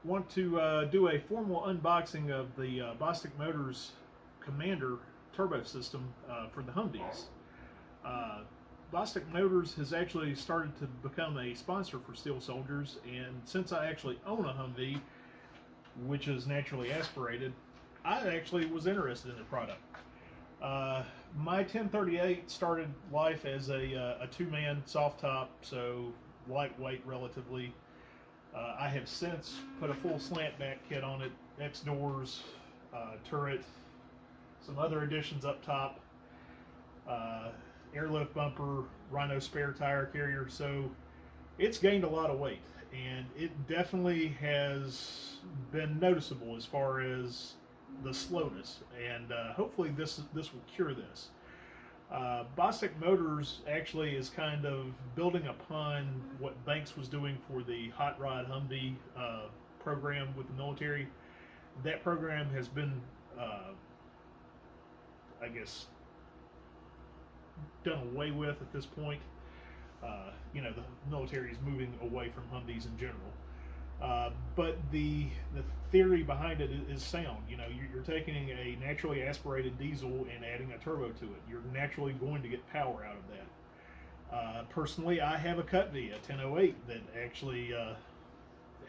want to do a formal unboxing of the Bostic Motors Commander turbo system for the Humvees. Bostic Motors has actually started to become a sponsor for Steel Soldiers, and since I actually own a Humvee, which is naturally aspirated, I actually was interested in the product. My 1038 started life as a two-man soft top, so lightweight relatively. I have since put a full slant back kit on it, X doors, turret, some other additions up top, airlift bumper, Rhino spare tire carrier, so it's gained a lot of weight, and it definitely has been noticeable as far as the slowness, and hopefully this will cure this. Bostic Motors actually is kind of building upon what Banks was doing for the Hot Rod Humvee program with the military. That program has been, I guess, done away with at this point. You know, the military is moving away from Humvees in general. But the theory behind it is sound. You know, you're taking a naturally aspirated diesel and adding a turbo to it. You're naturally going to get power out of that. Personally, I have a Cut-V, a 1008, that actually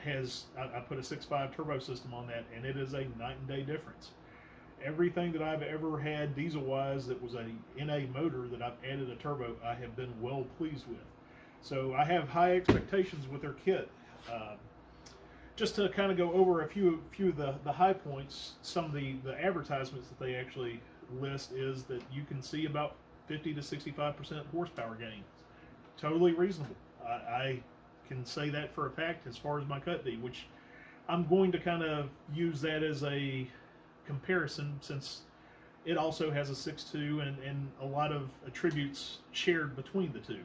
has, I put a 6.5 turbo system on that, and it is a night and day difference. Everything that I've ever had diesel-wise that was a NA motor that I've added a turbo, I have been well pleased with. So I have high expectations with their kit. Just to kind of go over a few of the high points, some of the advertisements that they actually list is that you can see about 50 to 65% horsepower gain. Totally reasonable. I can say that for a fact as far as my Cut-V, which I'm going to kind of use that as a comparison since it also has a 6.2 and a lot of attributes shared between the two.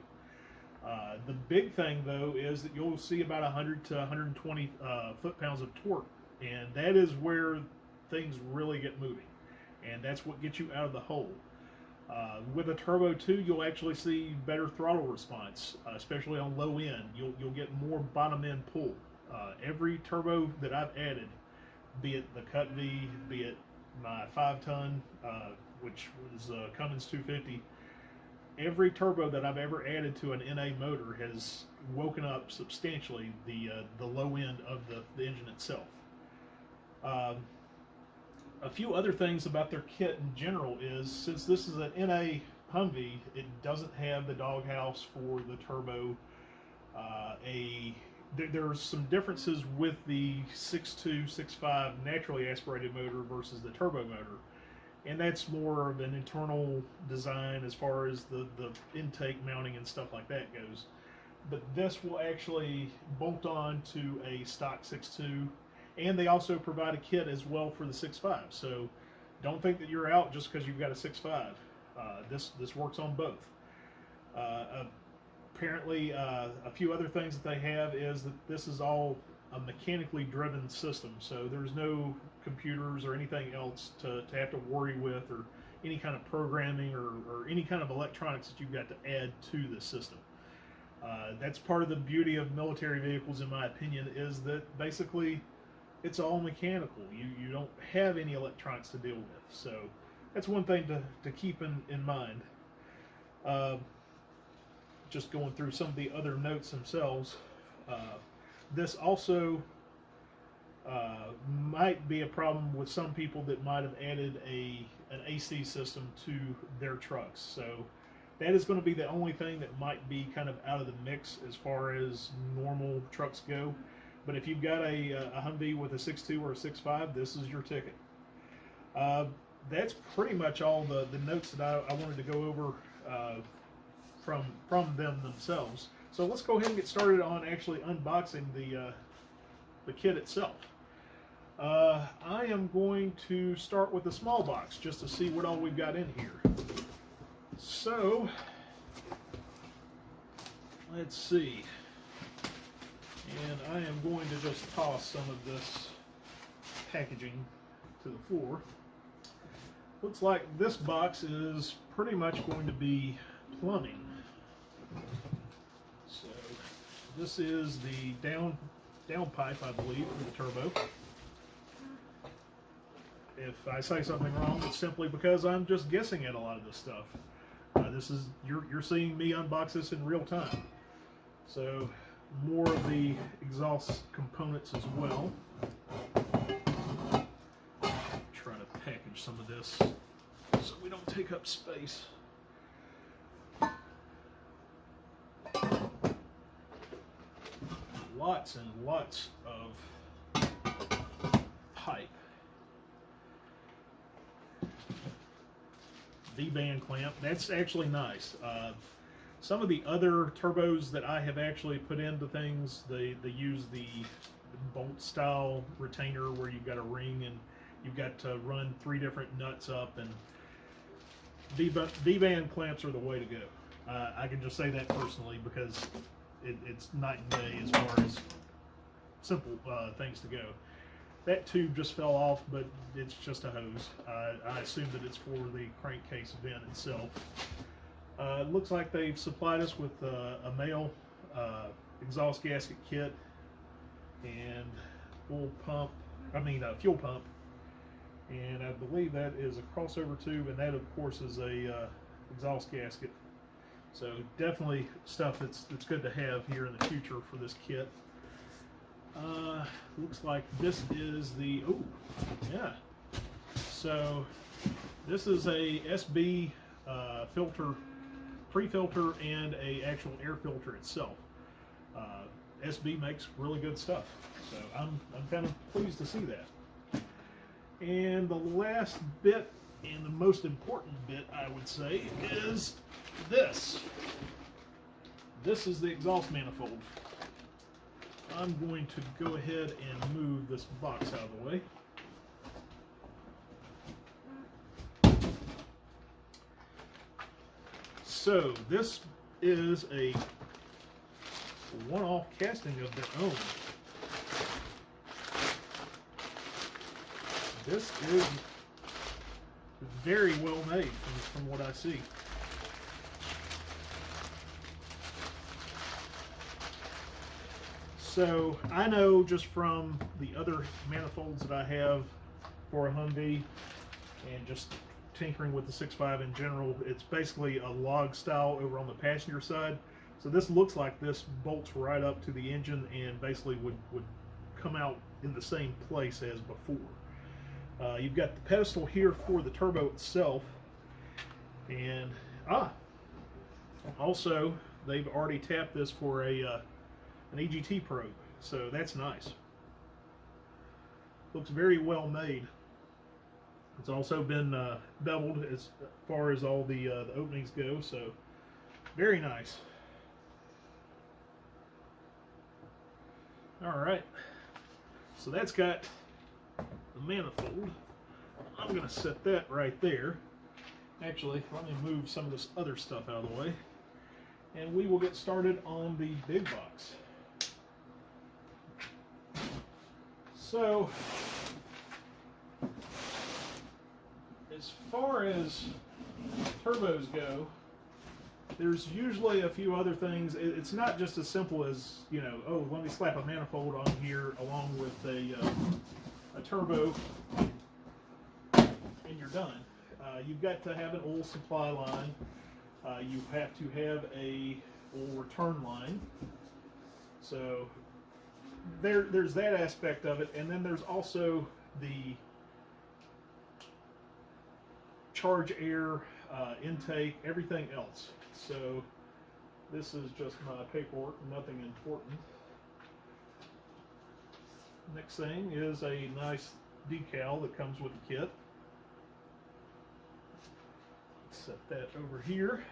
The big thing, though, is that you'll see about 100 to 120 foot-pounds of torque, and that is where things really get moving, and that's what gets you out of the hole. With a Turbo 2, you'll actually see better throttle response, especially on low end. You'll get more bottom-end pull. Every turbo that I've added, be it the Cut-V, be it my 5-ton, which was Cummins 250, every turbo that I've ever added to an NA motor has woken up substantially the low end of the engine itself. A few other things about their kit in general is, since this is an NA Humvee, it doesn't have the doghouse for the turbo. There's some differences with the 6.2, 6.5 naturally aspirated motor versus the turbo motor. And that's more of an internal design as far as the intake mounting and stuff like that goes. But this will actually bolt on to a stock 6.2, and they also provide a kit as well for the 6.5. So don't think that you're out just because you've got a 6.5. This works on both. Apparently, a few other things that they have is that this is all a mechanically driven system, so there's no computers or anything else to have to worry with, or any kind of programming or any kind of electronics that you've got to add to the system. That's part of the beauty of military vehicles, in my opinion, is that basically it's all mechanical. You don't have any electronics to deal with, so that's one thing to keep in mind. Just going through some of the other notes themselves, this also might be a problem with some people that might have added an AC system to their trucks. So that is going to be the only thing that might be kind of out of the mix as far as normal trucks go. But if you've got a Humvee with a 6.2 or a 6.5, this is your ticket. That's pretty much all the notes that I wanted to go over from them themselves. So let's go ahead and get started on actually unboxing the kit itself. I am going to start with the small box just to see what all we've got in here. So let's see. And I am going to just toss some of this packaging to the floor. Looks like this box is pretty much going to be plumbing. So this is the down downpipe, I believe, for the turbo. If I say something wrong, it's simply because I'm just guessing at a lot of this stuff. This is you're seeing me unbox this in real time. So more of the exhaust components as well. Try to package some of this so we don't take up space. Lots and lots of pipe. V-band clamp. That's actually nice. Some of the other turbos that I have actually put into things, they use the bolt style retainer where you've got a ring and you've got to run 3 different nuts up, and V-band clamps are the way to go. I can just say that personally because it's night and day as far as simple things to go. That tube just fell off, but it's just a hose. I assume that it's for the crankcase vent itself. It looks like they've supplied us with a male exhaust gasket kit and fuel pump, and I believe that is a crossover tube, and that of course is a exhaust gasket. So definitely stuff that's good to have here in the future for this kit. Looks like this is the, oh yeah, so this is a SB filter, pre-filter, and a actual air filter itself. SB makes really good stuff, so I'm kind of pleased to see that. And the last bit, and the most important bit, I would say, is this. This is the exhaust manifold. I'm going to go ahead and move this box out of the way. So this is a one-off casting of their own. This is very well made from what I see. So I know just from the other manifolds that I have for a Humvee and just tinkering with the 6.5 in general, it's basically a log style over on the passenger side. So this looks like this bolts right up to the engine and basically would come out in the same place as before. You've got the pedestal here for the turbo itself, and also they've already tapped this for an EGT probe, so that's nice. Looks very well made. It's also been beveled as far as all the openings go, so very nice. All right, so that's got the manifold. I'm going to set that right there. Actually, let me move some of this other stuff out of the way, and we will get started on the big box. So, as far as turbos go, there's usually a few other things. It's not just as simple as, you know, oh, let me slap a manifold on here along with a turbo and you're done. You've got to have an oil supply line. You have to have a oil return line. So there's that aspect of it, and then there's also the charge air, intake, everything else. So this is just my paperwork, nothing important. Next thing is a nice decal that comes with the kit. Set that over here.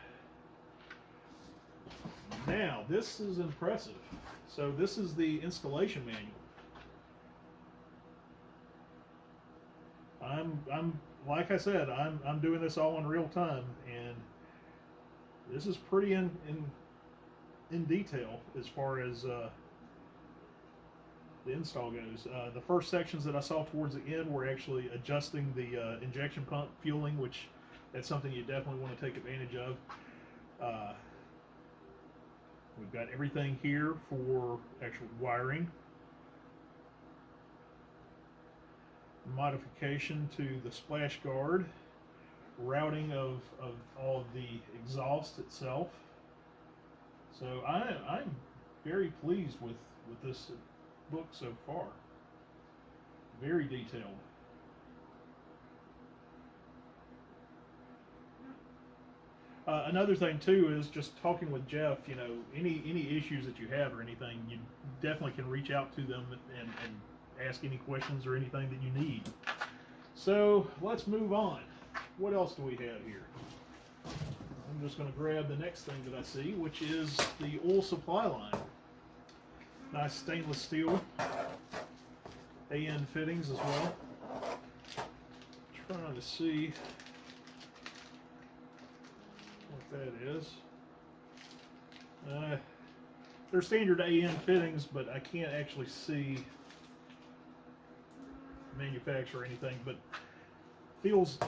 Now this is impressive. So this is the installation manual. I'm like I said, I'm doing this all in real time, and this is pretty in detail as far as the install goes. The first sections that I saw towards the end were actually adjusting the injection pump fueling, which that's something you definitely want to take advantage of. We've got everything here for actual wiring. modification to the splash guard, routing of all of the exhaust itself. So I'm very pleased with this book so far. Very detailed. Another thing too is just talking with Jeff. You know, any issues that you have or anything, you definitely can reach out to them and ask any questions or anything that you need. So let's move on. What else do we have here? I'm just going to grab the next thing that I see, which is the oil supply line. Nice stainless steel AN fittings as well. Trying to see what that is. They're standard AN fittings, but I can't actually see manufacturer or anything, but feels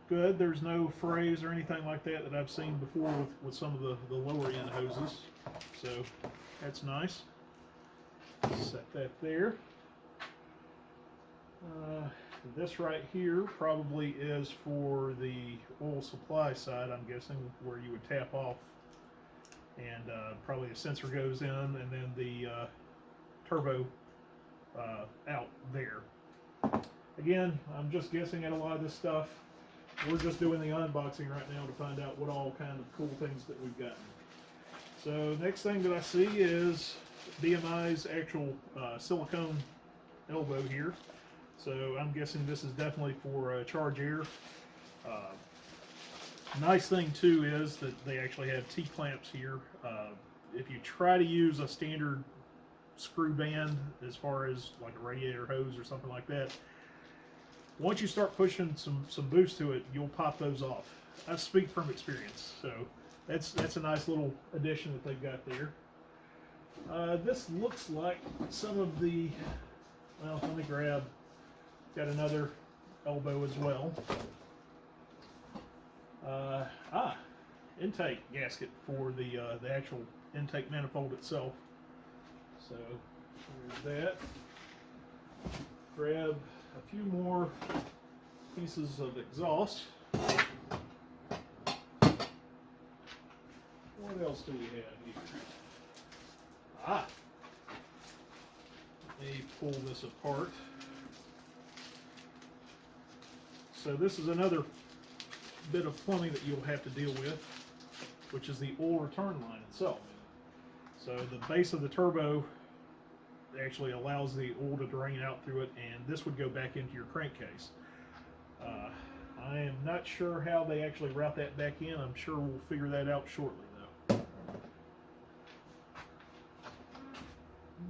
good. There's no frays or anything like that I've seen before with some of the lower end hoses, so that's nice. Set that there. This right here probably is for the oil supply side, I'm guessing, where you would tap off and probably a sensor goes in and then the turbo out there. Again, I'm just guessing at a lot of this stuff. We're just doing the unboxing right now to find out what all kind of cool things that we've gotten. So next thing that I see is BMI's actual silicone elbow here. So I'm guessing this is definitely for charge air. Nice thing too is that they actually have T-clamps here. If you try to use a standard screw band as far as like a radiator hose or something like that, once you start pushing some boost to it, you'll pop those off. I speak from experience, so that's a nice little addition that they've got there. This looks like some of the, well, let me grab, got another elbow as well. Intake gasket for the actual intake manifold itself. So there's that. Grab a few more pieces of exhaust. What else do we have here? Let me pull this apart. So this is another bit of plumbing that you'll have to deal with, which is the oil return line itself. So the base of the turbo actually allows the oil to drain out through it, and this would go back into your crankcase. I am not sure how they actually route that back in. I'm sure we'll figure that out shortly though.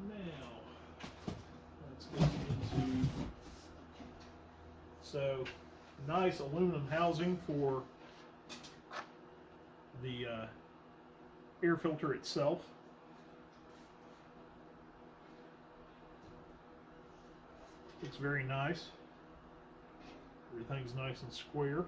Now, let's get into, so nice aluminum housing for the air filter itself. It's very nice. Everything's nice and square.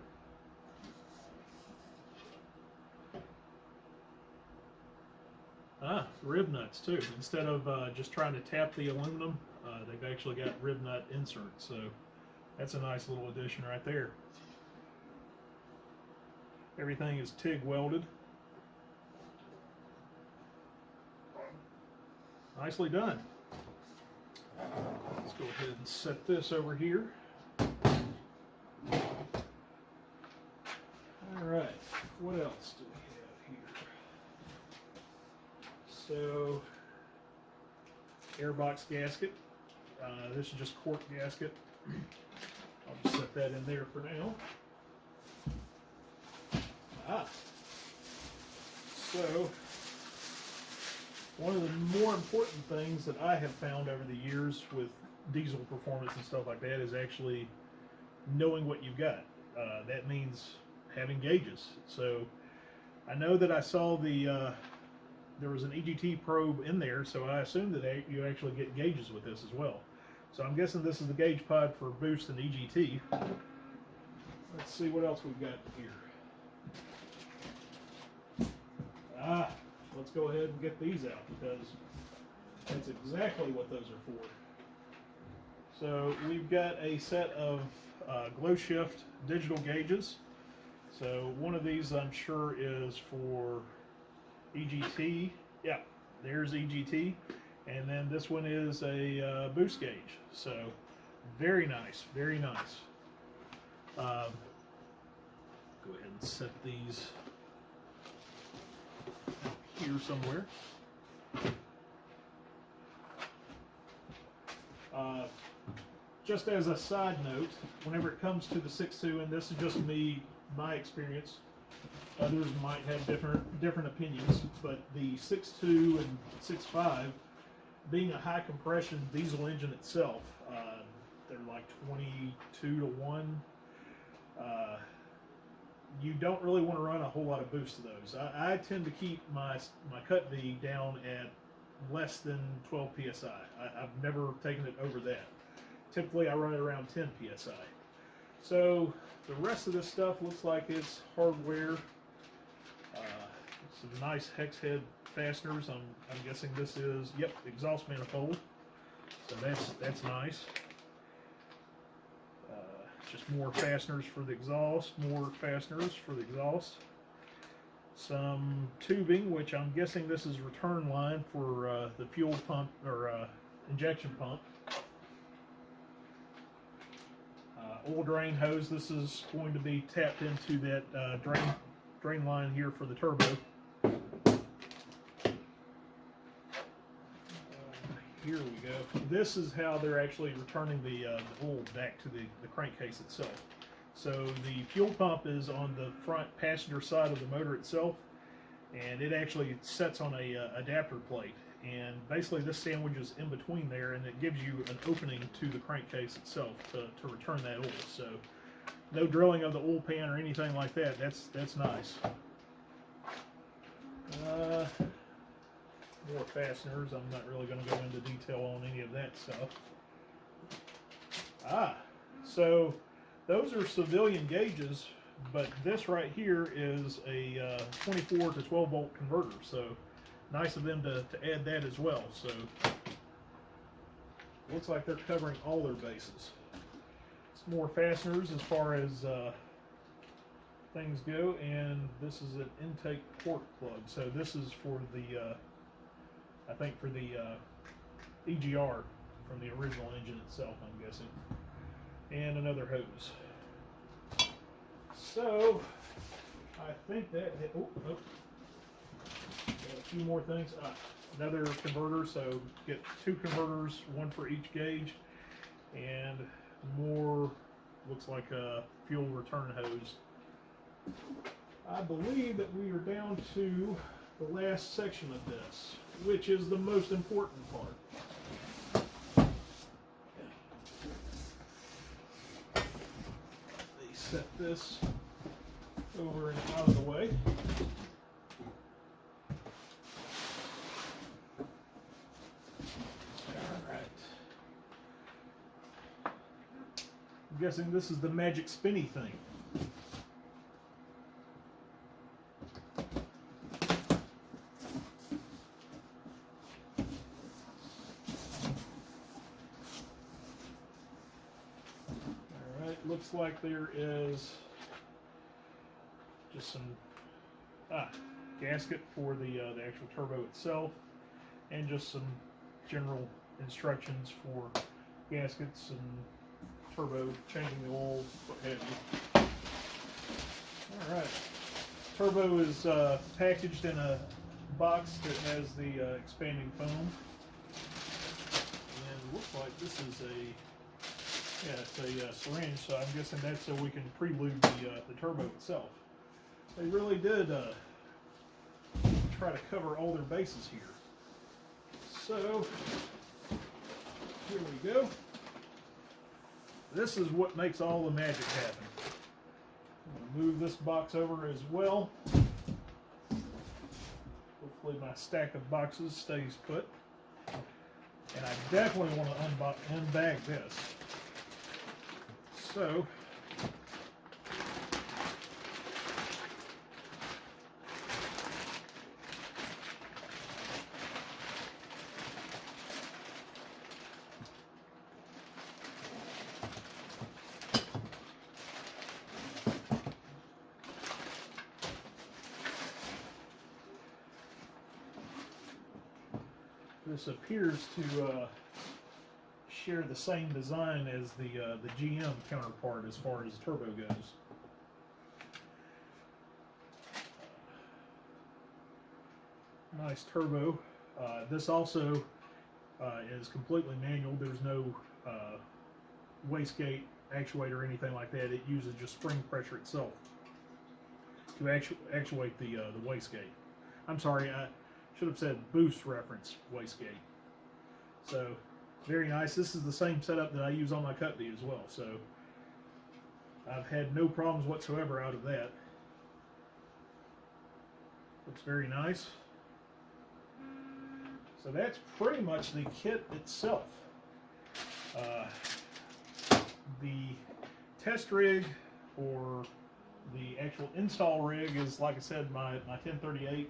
Rib nuts too. Instead of just trying to tap the aluminum, they've actually got rib nut inserts. So that's a nice little addition right there. Everything is TIG welded. Nicely done. Let's go ahead and set this over here. Alright, what else do we have here? So, airbox gasket. This is just cork gasket. I'll just set that in there for now. So, one of the more important things that I have found over the years with diesel performance and stuff like that is actually knowing what you've got. That means having gauges. So I know that I saw there was an EGT probe in there, so I assume that you actually get gauges with this as well. So I'm guessing this is the gauge pod for boost and EGT. Let's see what else we've got here. Let's go ahead and get these out because that's exactly what those are for. So we've got a set of glow shift digital gauges. So one of these I'm sure is for EGT. Yeah, there's EGT. And then this one is a boost gauge. So very nice, very nice. Go ahead and set these here somewhere. Just as a side note, whenever it comes to the 6.2, and this is just my experience, others might have different opinions, but the 6.2 and 6.5, being a high compression diesel engine itself, they're like 22 to 1. You don't really want to run a whole lot of boost to those. I tend to keep my cut V down at less than 12 psi. I've never taken it over that. Typically I run it around 10 psi. So the rest of this stuff looks like it's hardware. Some nice hex head fasteners. I'm guessing this is, yep, exhaust manifold. So that's nice. Just more fasteners for the exhaust, more fasteners for the exhaust. Some tubing, which I'm guessing this is return line for the fuel pump or injection pump. Oil drain hose. This is going to be tapped into that drain line here for the turbo. Here we go. This is how they're actually returning the oil back to the crankcase itself. So the fuel pump is on the front passenger side of the motor itself, and it actually sets on a adapter plate. And basically this sandwiches in between there, and it gives you an opening to the crankcase itself to return that oil. So no drilling of the oil pan or anything like that. That's nice. More fasteners. I'm not really going to go into detail on any of that stuff. So those are civilian gauges, but this right here is a 24 to 12 volt converter. So nice of them to add that as well. So looks like they're covering all their bases. Some more fasteners as far as things go, and this is an intake port plug. So this is for the I think for the EGR from the original engine itself, I'm guessing. And another hose. So I think that got a few more things. Another converter, so get 2 converters, one for each gauge, and more, looks like a fuel return hose. I believe that we are down to the last section of this, which is the most important part. They set this over and out of the way. Alright. I'm guessing this is the magic spinny thing. Looks like there is just some gasket for the actual turbo itself, and just some general instructions for gaskets and turbo, changing the oil, what have you. Alright, turbo is packaged in a box that has the expanding foam, and looks like this is it's a syringe, so I'm guessing that's so we can prelude the turbo itself. They really did try to cover all their bases here. So, here we go. This is what makes all the magic happen. I'm going to move this box over as well. Hopefully my stack of boxes stays put. And I definitely want to unbag this. So, this appears to share the same design as the GM counterpart as far as turbo goes. Nice turbo. This also is completely manual. There's no wastegate actuator or anything like that. It uses just spring pressure itself to actuate the wastegate. I'm sorry, I should have said boost reference wastegate. So very nice. This is the same setup that I use on my Cut B as well. So I've had no problems whatsoever out of that. Looks very nice. So that's pretty much the kit itself. The test rig or the actual install rig is, like I said, my 1038.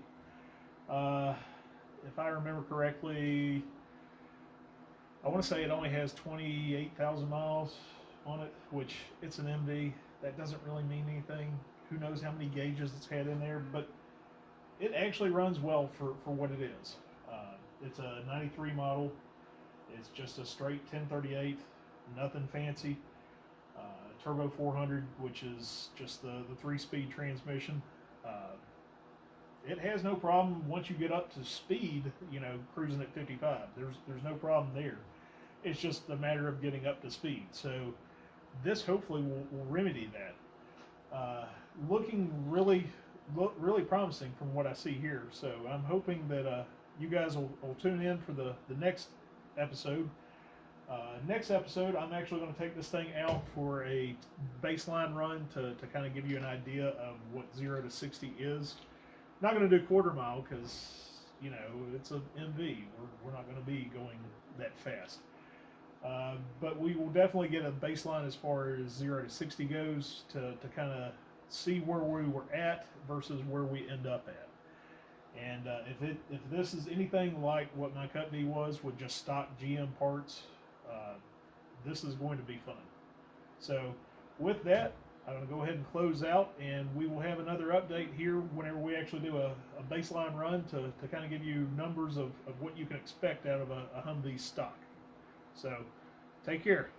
If I remember correctly, I want to say it only has 28,000 miles on it, which it's an MV. That doesn't really mean anything. Who knows how many gauges it's had in there, but it actually runs well for what it is. It's a 93 model. It's just a straight 1038, nothing fancy. Turbo 400, which is just the 3-speed transmission. It has no problem once you get up to speed, you know, cruising at 55. There's no problem there. It's just a matter of getting up to speed. So this hopefully will remedy that. Looking really promising from what I see here. So I'm hoping that you guys will tune in for the next episode. Next episode, I'm actually going to take this thing out for a baseline run to kind of give you an idea of what 0 to 60 is. Not going to do quarter mile because, you know, it's an MV. We're not going to be going that fast. But we will definitely get a baseline as far as 0 to 60 goes to kind of see where we were at versus where we end up at. And if this is anything like what my Cut B was with just stock GM parts, this is going to be fun. So with that, I'm going to go ahead and close out, and we will have another update here whenever we actually do a baseline run to kind of give you numbers of what you can expect out of a Humvee stock. So take care.